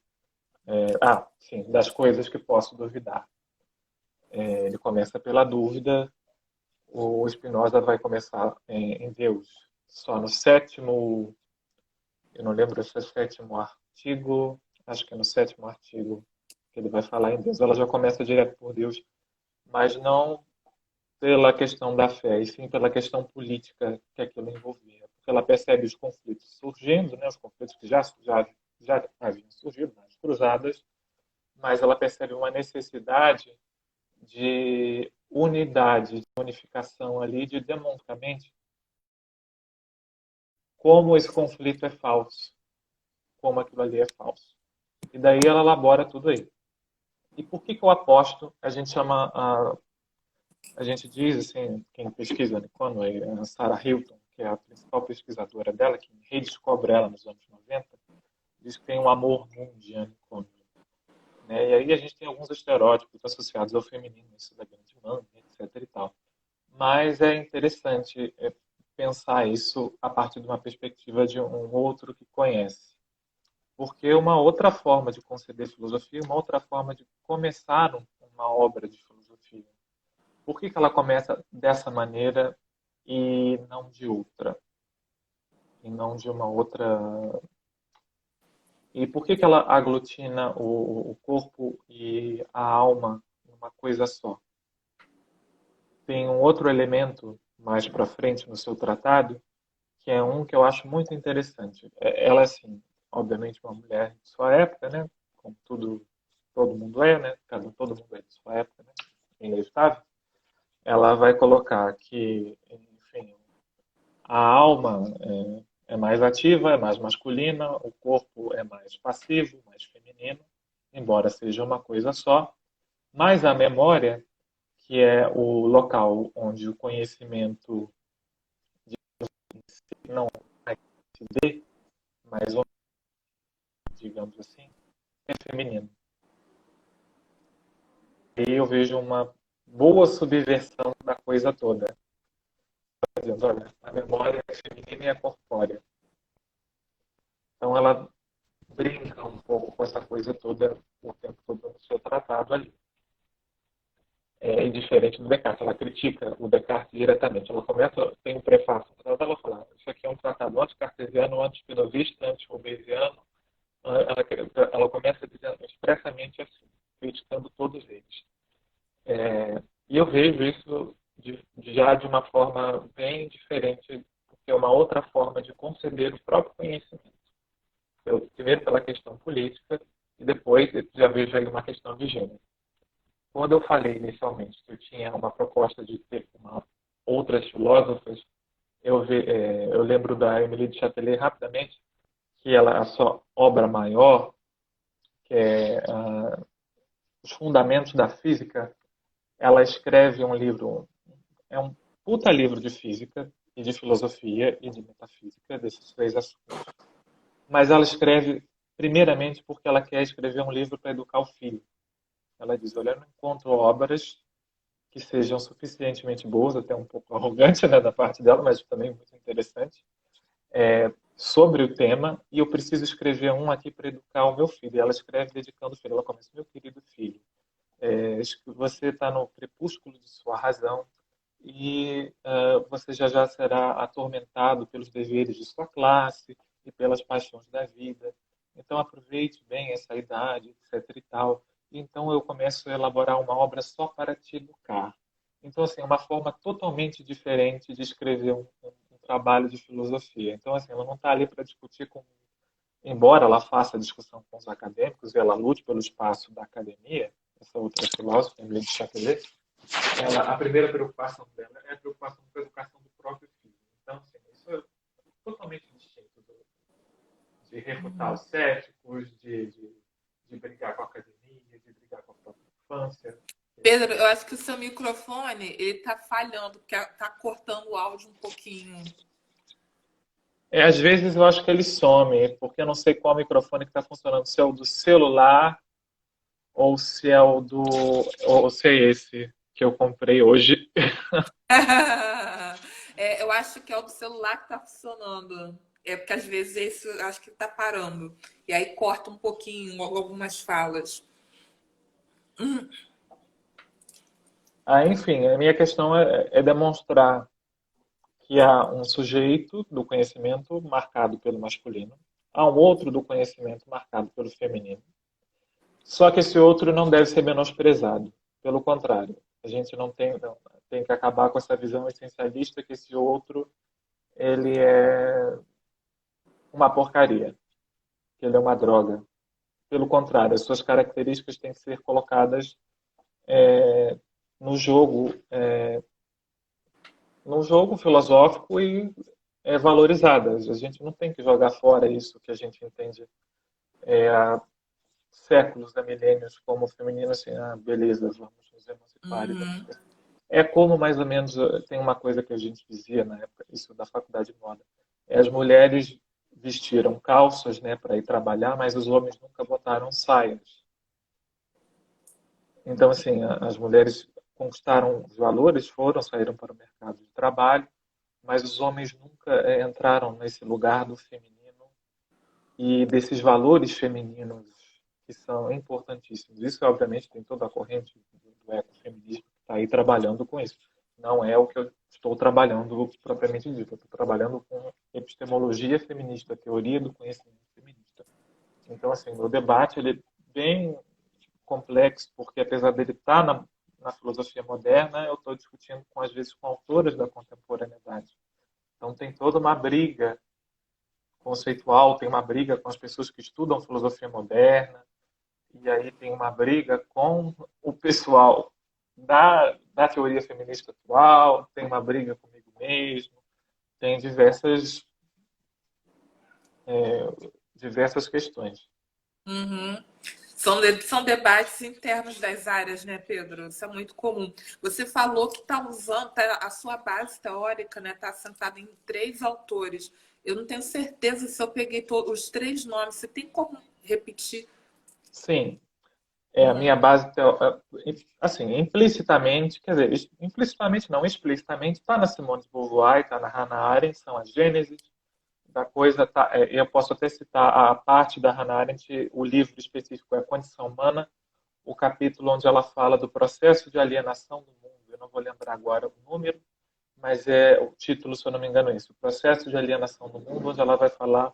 Sim, das coisas que posso duvidar. Ele começa pela dúvida, o Spinoza vai começar em Deus. Só no sétimo, eu não lembro se é o sétimo artigo, acho que é no sétimo artigo que ele vai falar em Deus. Ela já começa direto por Deus, mas não pela questão da fé, e sim pela questão política que aquilo envolvia. Porque ela percebe os conflitos surgindo, né, os conflitos que já haviam surgido nas cruzadas, mas ela percebe uma necessidade de unidade, de unificação ali, de demonstramente como esse conflito é falso, como aquilo ali é falso. E daí ela elabora tudo aí. E por que eu aposto? A gente diz, assim, quem pesquisa Conway, a Sarah Hilton, que é a principal pesquisadora dela, que redescobre ela nos anos 90, diz que tem um amor mundial em Conway. Né? E aí a gente tem alguns estereótipos associados ao feminino, isso da grande mãe, etc. e tal. Mas é interessante pensar isso a partir de uma perspectiva de um outro que conhece. Porque uma outra forma de conceber filosofia, uma outra forma de começar uma obra de filosofia. Por que ela começa dessa maneira e não de outra? E não de uma outra. E por que ela aglutina o corpo e a alma numa coisa só? Tem um outro elemento mais para frente no seu tratado, que é um que eu acho muito interessante. Ela, assim, obviamente uma mulher de sua época, né? Como todo mundo é, né? Todo mundo é de sua época, né? Inevitável. Ela vai colocar que, enfim, a alma é mais ativa, é mais masculina, o corpo é mais passivo, mais feminino, embora seja uma coisa só, mas a memória, que é o local onde o conhecimento não vai se dê, mas onde, digamos assim, é feminino. aí eu vejo uma boa subversão da coisa toda. Dizendo, olha, a memória é feminina e é corpórea. Então ela brinca um pouco com essa coisa toda o tempo todo no seu tratado ali. É diferente do Descartes, ela critica o Descartes diretamente. Ela começa, tem um prefácio, ela fala, isso aqui é um tratado anti-cartesiano, anti-spinozista, anti-hobbesiano. Ela começa dizendo expressamente assim, criticando todos eles. E eu vejo isso já de uma forma bem diferente, porque é uma outra forma de conceber o próprio conhecimento. Primeiro pela questão política e depois já vejo aí uma questão de gênero. Quando eu falei inicialmente que eu tinha uma proposta de ter outras filósofas, eu lembro da Emily de Châtelet rapidamente, que ela, a sua obra maior, que é Os Fundamentos da Física, ela escreve um livro, é um puta livro de física e de filosofia e de metafísica, desses três assuntos. Mas ela escreve primeiramente porque ela quer escrever um livro para educar o filho. Ela diz, olha, eu não encontro obras que sejam suficientemente boas, até um pouco arrogante, né, da parte dela, mas também muito interessante, sobre o tema, e eu preciso escrever um aqui para educar o meu filho. E ela escreve dedicando o filho. Ela começa, meu querido filho, você está no crepúsculo de sua razão e você já será atormentado pelos deveres de sua classe e pelas paixões da vida. Então aproveite bem essa idade, etc. e tal. Então eu começo a elaborar uma obra só para te educar. Então assim, é uma forma totalmente diferente de escrever um trabalho de filosofia. Então assim, ela não está ali para discutir com, embora ela faça discussão com os acadêmicos e ela lute pelo espaço da academia, essa outra filósofa, Emily de Châtelet, a primeira preocupação dela é a preocupação com a educação do próprio filho. Então, assim, isso é totalmente distinto de refutar os céticos, de brigar com a academia, de brigar com a própria infância. Pedro, eu acho que o seu microfone ele tá falhando, porque tá cortando o áudio um pouquinho. Às vezes eu acho que ele some, porque eu não sei qual microfone que está funcionando, se é o do celular ou se é ou se é esse que eu comprei hoje. Eu acho que é o do celular que tá funcionando. É porque às vezes esse eu acho que tá parando. E aí corta um pouquinho algumas falas. Enfim, a minha questão é demonstrar que há um sujeito do conhecimento marcado pelo masculino, há um outro do conhecimento marcado pelo feminino. Só que esse outro não deve ser menosprezado. Pelo contrário, a gente tem que acabar com essa visão essencialista que esse outro ele é uma porcaria, que ele é uma droga. Pelo contrário, as suas características têm que ser colocadas no jogo, num jogo filosófico e valorizadas. A gente não tem que jogar fora isso que a gente entende há séculos, há milênios, como feminino, assim, beleza, vamos nos emancipar. Uhum. É como mais ou menos, tem uma coisa que a gente dizia na época, isso da faculdade de moda. As mulheres vestiram calças, né, para ir trabalhar, mas os homens nunca botaram saias. Então, assim, as mulheres conquistaram os valores, saíram para o mercado de trabalho, mas os homens nunca entraram nesse lugar do feminino e desses valores femininos que são importantíssimos. Isso, obviamente, tem toda a corrente do ecofeminismo que está aí trabalhando com isso. Não é o que eu estou trabalhando propriamente dito. Eu estou trabalhando com epistemologia feminista, teoria do conhecimento feminista. Então, assim, o debate ele é bem complexo, porque apesar dele estar na filosofia moderna, eu estou discutindo, às vezes, com autoras da contemporaneidade. Então, tem toda uma briga conceitual, tem uma briga com as pessoas que estudam filosofia moderna, e aí tem uma briga com o pessoal da teoria feminista atual, tem uma briga comigo mesmo, tem diversas questões. Uhum. São debates internos das áreas, né, Pedro? Isso é muito comum. Você falou que está usando, a sua base teórica, né, está assentada em três autores. Eu não tenho certeza se eu peguei os três nomes. Você tem como repetir? Sim. É a minha base, assim, implicitamente, quer dizer, implicitamente não, explicitamente, está na Simone de Beauvoir, está na Hannah Arendt, são as gêneses da coisa. Tá, eu posso até citar a parte da Hannah Arendt, o livro específico é A Condição Humana, o capítulo onde ela fala do processo de alienação do mundo. Eu não vou lembrar agora o número, mas é o título, se eu não me engano, é isso, o processo de alienação do mundo, onde ela vai falar,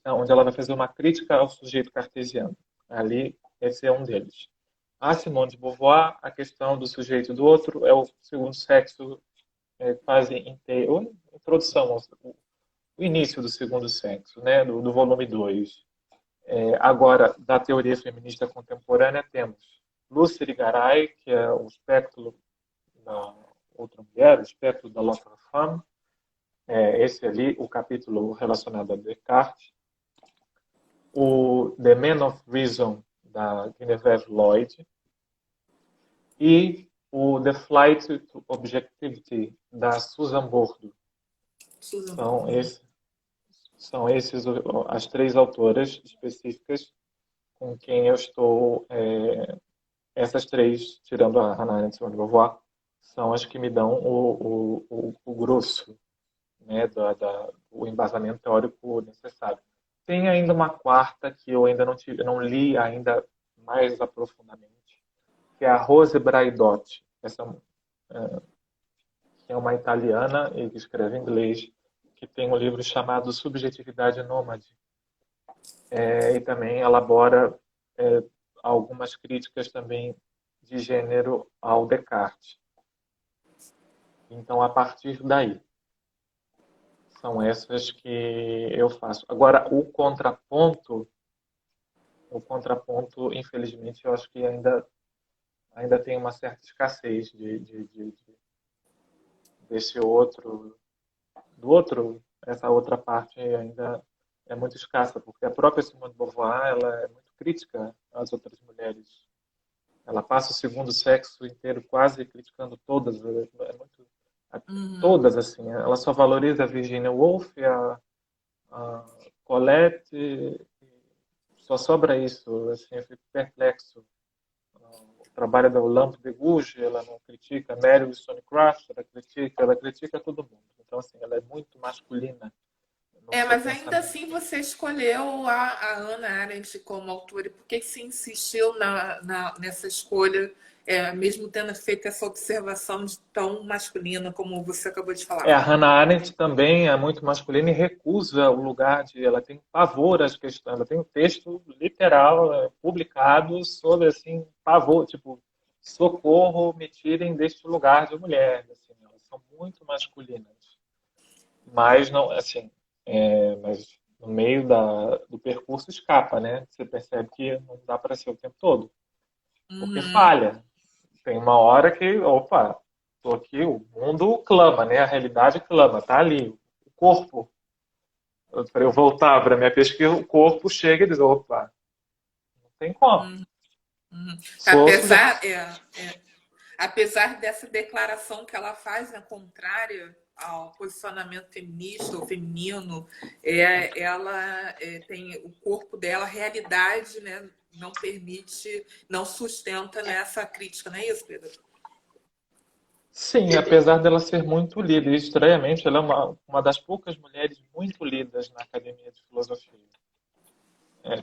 onde ela vai fazer uma crítica ao sujeito cartesiano. Ali, esse é um deles. A Simone de Beauvoir, a questão do sujeito e do outro, é o segundo sexo, quase inteiro, introdução, o início do segundo sexo, né, do volume 2. Agora, da teoria feminista contemporânea, temos Lucy Irigaray, que é o espectro da outra mulher, o espectro da l'autre femme, esse ali, o capítulo relacionado a Descartes, o The Man of Reason, da Guinevere Lloyd, e o The Flight to Objectivity, da Susan Bordo. Susan São, Boyle. são esses as três autoras específicas com quem eu estou. Essas três, tirando a Hannah Arendt e Simone de Beauvoir, são as que me dão o grosso, né, o embasamento teórico necessário. Tem ainda uma quarta que eu ainda não tive, não li ainda mais aprofundadamente, que é a Rose Braidotti, essa que é uma italiana e que escreve em inglês, que tem um livro chamado Subjetividade Nômade, e também elabora algumas críticas também de gênero ao Descartes. Então, a partir daí, são essas que eu faço. Agora, infelizmente, eu acho que ainda tem uma certa escassez desse outro, essa outra parte ainda é muito escassa, porque a própria Simone de Beauvoir, ela é muito crítica às outras mulheres. Ela passa o segundo sexo inteiro quase criticando todas, Uhum. todas assim. Ela só valoriza a Virginia Woolf, a Colette, só sobra isso. Assim, eu fico perplexo. O trabalho da Lampe de Gouges, ela não critica Mary Wollstonecraft, ela critica todo mundo. Então, assim, ela é muito masculina no seu Mas ainda pensamento. assim você escolheu a Hannah Arendt como autora. Por que se insistiu nessa escolha, mesmo tendo feito essa observação de tão masculina como você acabou de falar? A Hannah Arendt também é muito masculina e recusa o lugar de. Ela tem pavor às questões. Ela tem um texto literal publicado sobre assim pavor, tipo socorro, me tirem deste lugar de mulher. Assim, elas são muito masculinas, mas não assim, mas no meio do percurso escapa, né? Você percebe que não dá para ser o tempo todo, porque Uhum. falha. Tem uma hora que, opa, tô aqui, o mundo clama, né? A realidade clama, tá ali. O corpo, para eu voltar para minha pesquisa, o corpo chega e diz, opa, não tem como. Uhum. Uhum. Sou sujeito. Apesar, apesar dessa declaração que ela faz, né, contrária ao posicionamento feminista ou feminino, ela tem o corpo dela, a realidade, né, não permite, não sustenta nessa crítica, não é isso, Pedro? Sim, apesar dela ser muito lida, e estranhamente ela é uma das poucas mulheres muito lidas na academia de filosofia.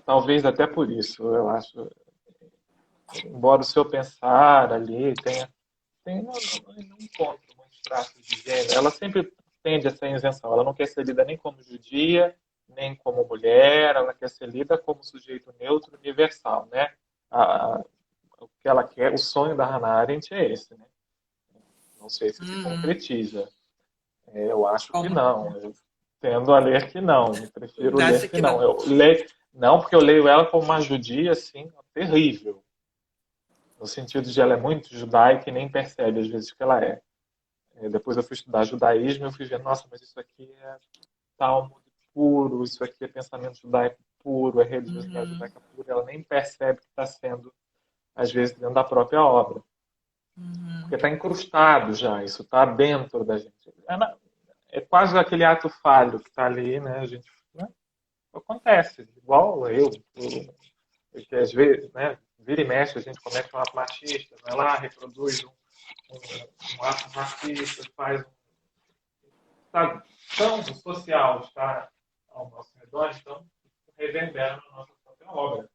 Talvez até por isso, eu acho. Embora o seu pensar ali não encontro muitos traços de gênero. Ela sempre tende a essa isenção. Ela não quer ser lida nem como judia, nem como mulher. Ela quer ser lida como sujeito neutro universal, né? O que ela quer, o sonho da Hannah Arendt é esse, né? Não sei se Uhum. concretiza. Eu acho que Como não. Eu tendo a ler que não. Eu prefiro ler acha que que não. não? Eu leio, não, porque eu leio ela como uma judia, assim, terrível. No sentido de ela é muito judaica e nem percebe às vezes que ela é. Depois eu fui estudar judaísmo e eu fui ver, nossa, mas isso aqui é Talmud puro, isso aqui é pensamento judaico puro, é religiosidade Uhum. judaica pura. Ela nem percebe que está sendo, às vezes, dentro da própria obra. Porque Uhum. está incrustado já, isso está dentro da gente. É quase aquele ato falho que está ali, né? A gente, né? Acontece, igual que às vezes, né? vira e mexe, a gente comete um ato machista, vai lá, reproduz um ato racista, faz um. Está tão social, está ao nosso redor, então reverbera na nossa própria obra.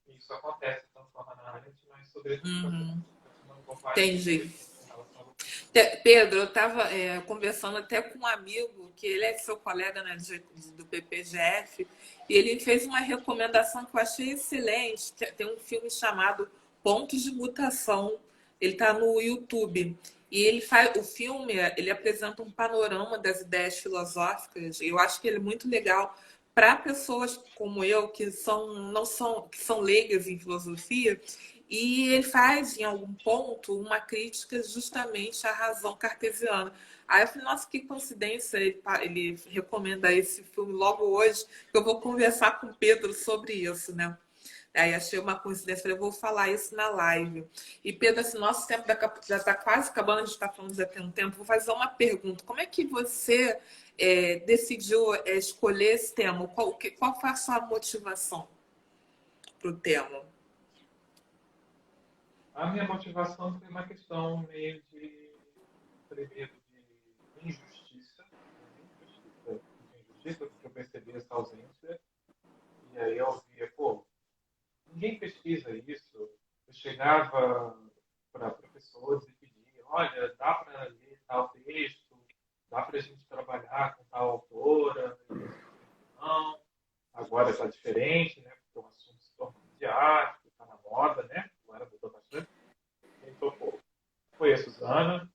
E isso acontece tanto com a Hannah Arendt, mas sobretudo Uhum. com a Bombay Entendi. em relação ao Pedro, eu estava conversando até com um amigo, que ele é seu colega, né, do PPGF, e ele fez uma recomendação que eu achei excelente. Tem um filme chamado Pontos de Mutação. Ele está no YouTube. E ele faz o filme, ele apresenta um panorama das ideias filosóficas. E eu acho que ele é muito legal para pessoas como eu que são não são que são leigas em filosofia, e ele faz, em algum ponto, uma crítica justamente à razão cartesiana. Aí eu falei, nossa, que coincidência, ele recomenda esse filme logo hoje, que eu vou conversar com o Pedro sobre isso, né? Aí achei uma coincidência, falei, eu vou falar isso na live. E Pedro, assim, nosso tempo já está quase acabando, a gente está falando já tem um tempo, vou fazer uma pergunta. Como é que você decidiu escolher esse tema? Qual foi a sua motivação para o tema? A minha motivação foi uma questão meio de, primeiro, de injustiça, porque eu percebi essa ausência, e aí eu via, pô, ninguém pesquisa isso. Eu chegava para professores e pedia, olha, dá para ler tal texto, dá para a gente trabalhar com tal autora, e eles diziam, não, agora está diferente, né, porque o assunto se torna midiático, está na moda, né, agora mudou bastante. Então, pô, foi a Suzana,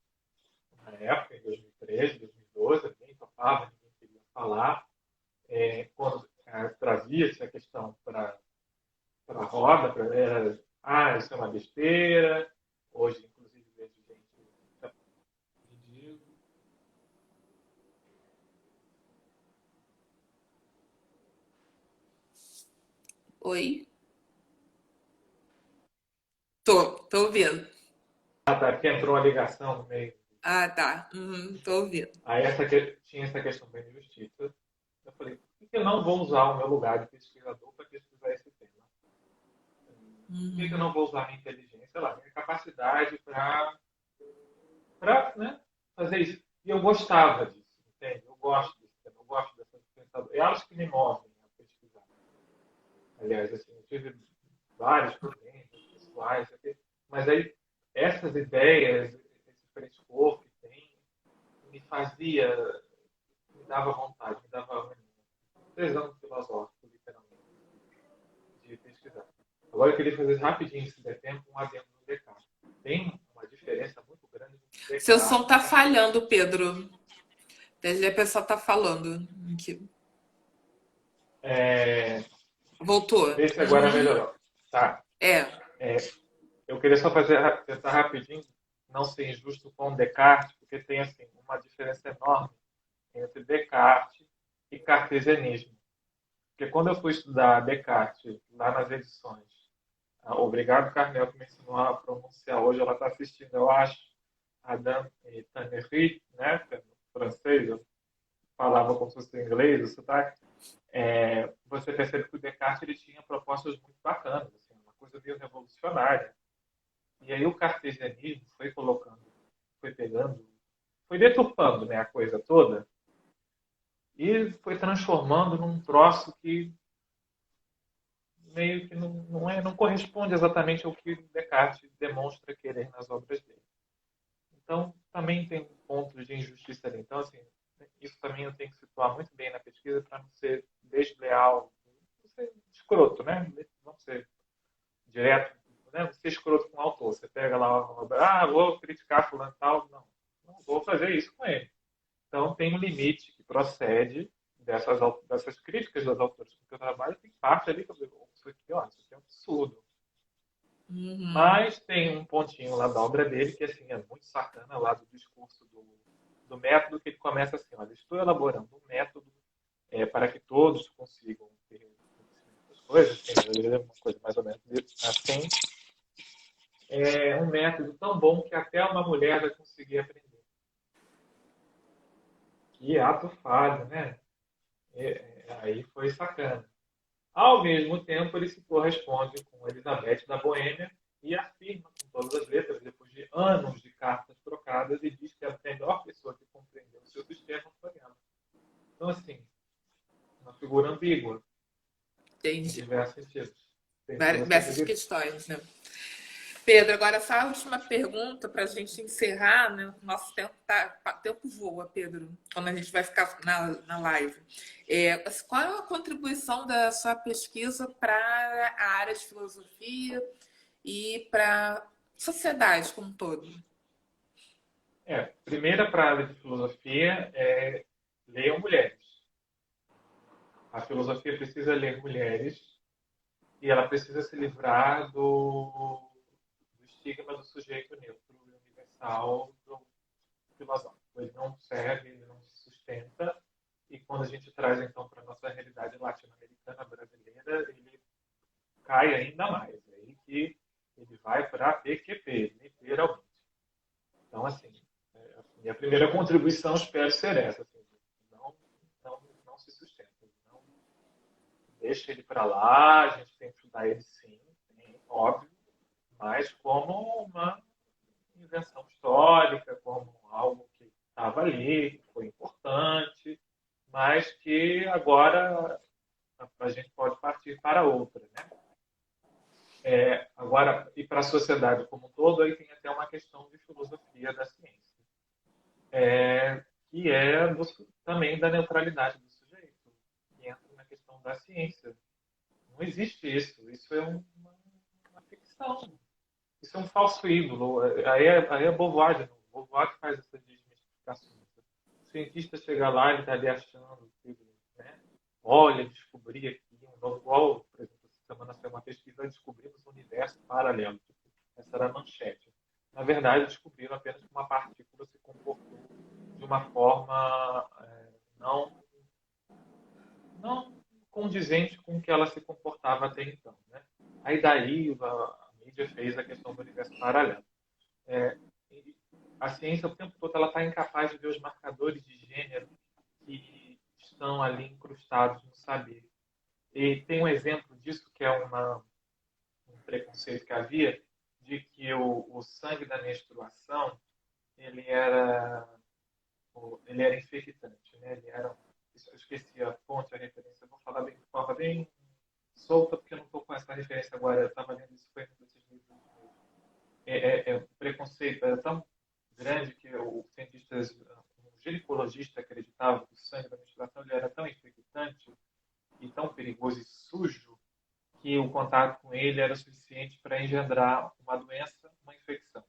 na época, em 2013, 2012, ninguém topava, ninguém queria falar. Quando trazia-se a questão para a roda, isso é uma besteira. Hoje, inclusive, vejo gente pedindo. Oi? Tô ouvindo. Ah, tá, porque entrou uma ligação no meio. Ah, tá. Uhum, tô ouvindo. Aí tinha essa questão da injustiça. Eu falei, por que eu não vou usar o meu lugar de pesquisador para pesquisar esse tema? Por que eu Uhum. não vou usar a minha inteligência, sei lá, minha capacidade para né, fazer isso? E eu gostava disso, entende? Eu gosto disso, eu gosto dessas pensadoras. É elas que me movem a pesquisar. Aliás, assim, eu tive vários problemas pessoais, mas aí essas ideias, esse frescor que tem, me fazia, me dava vontade, me dava um tesão filosófico, literalmente, de pesquisar. Agora eu queria fazer rapidinho, se der tempo, um adendo no Descartes. Tem uma diferença muito grande entre Seu som tá Descartes. falhando, Pedro. Desde a pessoa tá falando. Aqui. É, Voltou. vê se agora Uhum. melhorou. Tá. É. É, eu queria só tentar rapidinho, não ser injusto com Descartes, porque tem assim, uma diferença enorme entre Descartes e cartesianismo. Porque quando eu fui estudar Descartes, lá nas edições, obrigado, Carnel, que me ensinou a pronunciar hoje, ela está assistindo, eu acho, a Dan Tannery, né, que é francês, eu falava como se fosse inglês, o sotaque. Você percebe que o Descartes ele tinha propostas muito bacanas, assim, uma coisa meio revolucionária. E aí o cartesianismo foi colocando, foi pegando, foi deturpando, né, a coisa toda e foi transformando num troço que meio que não corresponde exatamente ao que Descartes demonstra querer nas obras dele. Então, também tem pontos de injustiça ali. Então, assim, isso também eu tenho que situar muito bem na pesquisa para não ser desleal, não ser escroto, né? Não ser direto, né? Não ser escroto com o autor. Você pega lá uma obra, vou criticar fulano e tal. Não, não vou fazer isso com ele. Então, tem um limite que procede dessas críticas dos autores com que eu trabalho, tem parte ali que eu digo, isso aqui, ó, isso aqui é um absurdo. Uhum. Mas tem um pontinho lá da obra dele que assim, é muito sacana lá do discurso do método, que ele começa assim, olha, estou elaborando um método para que todos consigam ter conhecimento das coisas, assim, uma coisa mais ou menos assim, um método tão bom que até uma mulher vai conseguir aprender. Que ato falho, né? Aí foi sacana. Ao mesmo tempo, ele se corresponde com Elizabeth da Boêmia e afirma com todas as letras, depois de anos de cartas trocadas, e diz que a melhor pessoa que compreendeu o seu sistema foi ela. Então, assim, uma figura ambígua, em Entendi. diversos sentidos. Tem toda essa Essas ambiguidade. questões, né? Pedro, agora só a última pergunta para a gente encerrar, né? Nosso tempo, tempo voa, Pedro, quando a gente vai ficar na live. Qual é a contribuição da sua pesquisa para a área de filosofia e para a sociedade como um todo? Primeira frase de filosofia é leiam mulheres. A filosofia precisa ler mulheres e ela precisa se livrar do estigma do sujeito neutro e universal do filosófico. Ele não serve, ele não se sustenta. E quando a gente traz, então, para a nossa realidade latino-americana, brasileira, ele cai ainda mais. É aí que ele vai para PQP, literalmente. Então, assim, a primeira contribuição espero ser essa. Assim, não se sustenta. Não deixa ele para lá, a gente tem que estudar ele sim, óbvio, mas como uma invenção histórica, como algo que estava ali, que foi importante, mas que agora a gente pode partir para outra, né? Agora, e para a sociedade como um todo, aí tem até uma questão de filosofia da ciência, que é também da neutralidade do sujeito, que entra na questão da ciência. Não existe isso. Isso é uma ficção. Isso é um falso ídolo. Aí é Beauvoir, de novo. Beauvoir que faz essas desmistificações. O cientista chega lá, ele está ali achando que, né? Olha, descobri aqui um novo, igual, por exemplo, essa semana saiu uma pesquisa, descobrimos um universo paralelo. Essa era a manchete. Na verdade, descobriram apenas que uma partícula se comportou de uma forma não condizente com o que ela se comportava até então. Né? Aí daí a mídia fez a questão do universo paralelo. É, a ciência o tempo todo ela está incapaz de ver os marcadores de gênero que estão ali incrustados no saber. E tem um exemplo disso que é um preconceito que havia de que o sangue da menstruação ele era ele era infectante, né? Ele era, eu esqueci a fonte, a referência, eu vou falar bem de forma bem solta, porque eu não estou com essa referência agora, eu estava lendo isso foi um desses livros. O preconceito era tão grande que o cientista, um ginecologista acreditava que o sangue da menstruação ele era tão infectante e tão perigoso e sujo que o contato com ele era suficiente para engendrar uma doença, uma infecção.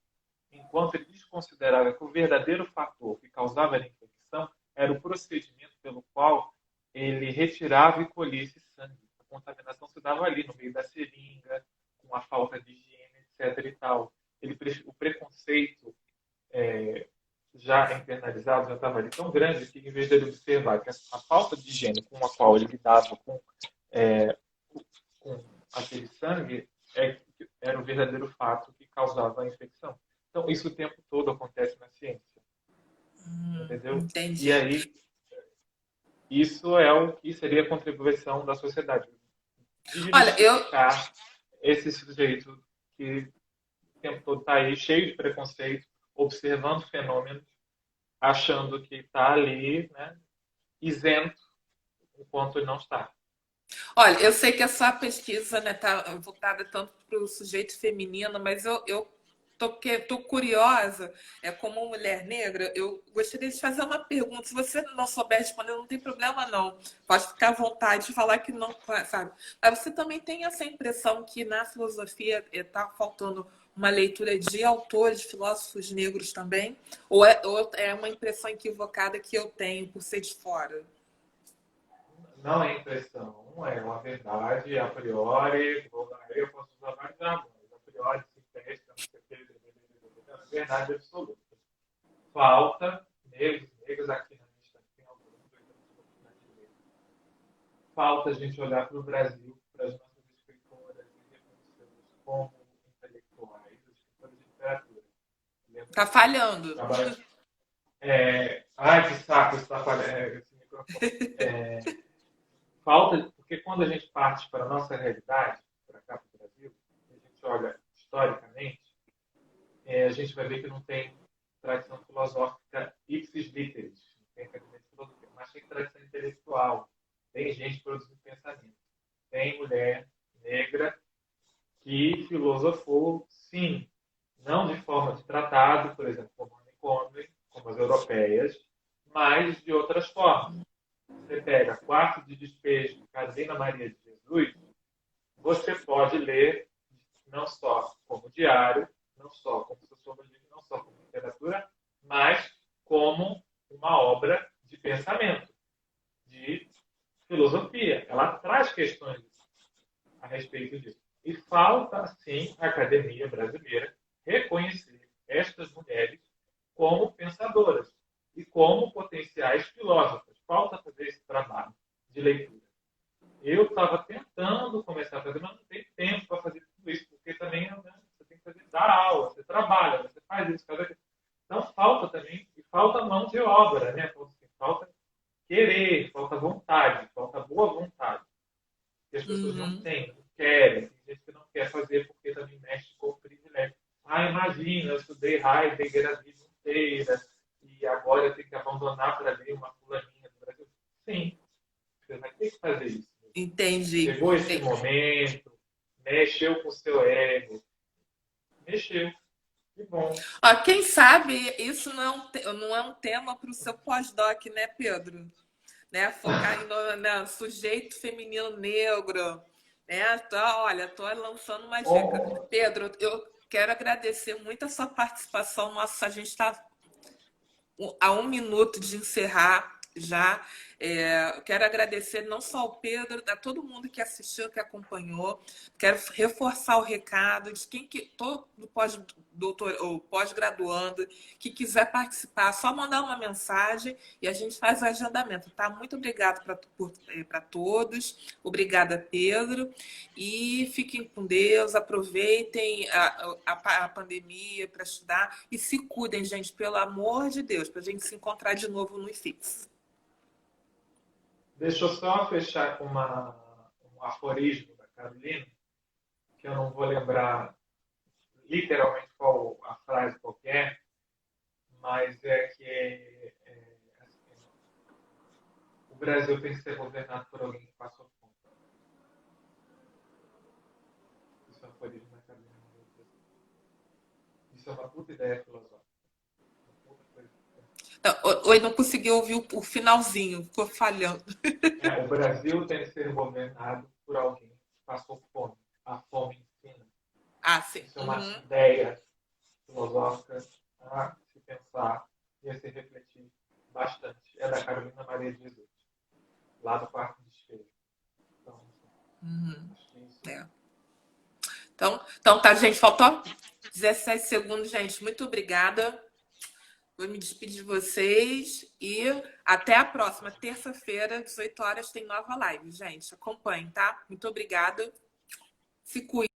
Enquanto ele desconsiderava que o verdadeiro fator que causava a infecção era o procedimento pelo qual ele retirava e colhia esse sangue. A contaminação se dava ali, no meio da seringa, com a falta de higiene, etc. E tal. O preconceito já internalizado já estava ali tão grande que, em vez de ele observar que a falta de higiene com a qual ele lidava com aquele sangue era o verdadeiro fato que causava a infecção. Então, isso o tempo todo acontece na ciência, entendeu? E Entendi. aí, isso é o que seria a contribuição da sociedade. Olha, Desmistificar esse sujeito que o tempo todo está aí, cheio de preconceito, observando fenômenos, achando que está ali, né, isento, enquanto ele não está. olha, eu sei que a sua pesquisa né, tá voltada tanto para o sujeito feminino, mas eu tô curiosa, como mulher negra, eu gostaria de fazer uma pergunta. Se você não souber responder, não tem problema, não. Pode ficar à vontade de falar que não, sabe? Mas você também tem essa impressão que na filosofia está faltando uma leitura de autores, filósofos negros também? Ou é uma impressão equivocada que eu tenho por ser de fora? Não é impressão, é uma verdade a priori. Eu posso usar vários jargões, a priori, sintética, não sei o que, é uma verdade absoluta. Falta negros, negros aqui na lista, tem alguns, falta a gente olhar para o Brasil, para as nossas escritoras e reconhecê-las como intelectuais, escritoras de literatura. Tá falhando. Trabalho. Ai, que saco esse microfone. Falta, Porque quando a gente parte para a nossa realidade, para cá, para o Brasil, a gente olha historicamente, a gente vai ver que não tem tradição filosófica ipsis literis, não tem academia de filosofia, mas tem tradição intelectual, tem gente produzindo pensamento, tem mulher negra que filosofou, sim, não de forma de tratado, por exemplo, como a Conway, como as europeias, mas de outras formas. Você pega Quarto de Despejo de Carolina Maria de Jesus, você pode ler não só como diário, não só como sociologia, não só como literatura, mas como uma obra de pensamento, de filosofia. Ela traz questões a respeito disso. E falta, sim, a academia brasileira reconhecer estas mulheres como pensadoras e como potenciais filósofas. Falta fazer esse trabalho de leitura. Eu estava tentando começar a fazer, mas não tem tempo para fazer tudo isso, porque também você tem que fazer, dar aula, você trabalha, você faz isso, cada vez. Então falta também, e falta mão de obra, né? Falta querer, falta vontade, falta boa vontade. Que as pessoas não Uhum. têm, não querem, tem gente que não quer fazer porque também mexe com o privilégio. Ah, imagina, eu estudei Heidegger a vida inteira e agora eu tenho que abandonar para ler uma fulaninha do Brasil. Sim, você vai ter que fazer isso. Entendi. Chegou esse momento, mexeu com o seu ego, mexeu. Que bom. Ó, quem sabe isso não é um tema para o seu pós-doc, né, Pedro? Né? Focar no sujeito feminino negro. Né? Olha, estou lançando uma dica. Oh, Pedro, eu quero agradecer muito a sua participação. Nossa, a gente está a 1 minuto de encerrar já. Quero agradecer não só ao Pedro, a todo mundo que assistiu, que acompanhou. Quero reforçar o recado de quem que todo pós-doutor ou pós-graduando que quiser participar, só mandar uma mensagem e a gente faz o agendamento, tá? Muito obrigada para todos. Obrigada, Pedro. E fiquem com Deus, aproveitem a pandemia para estudar e se cuidem, gente, pelo amor de Deus, para a gente se encontrar de novo no IFIX. deixa eu só fechar com um aforismo da Carolina, que eu não vou lembrar literalmente qual a frase qualquer, mas é que assim, o Brasil tem que ser governado por alguém que passou fome. Isso é um aforismo da Carolina. Isso é uma puta ideia filosófica. Uma puta coisa. Oi, não consegui ouvir o finalzinho, ficou falhando. O Brasil tem que ser governado por alguém que passou fome. A fome ensina. Ah, sim. Isso é uma Uhum. ideia filosófica a se pensar e a se refletir bastante. É da Carolina Maria de Jesus, lá do Quarto de Despejo. Então, Uhum. acho que isso. É. Então tá, gente, faltou 17 segundos, gente. Muito obrigada. Vou me despedir de vocês e até a próxima. Terça-feira, 18 horas, tem nova live, gente. Acompanhem, tá? Muito obrigada. Se cuidem.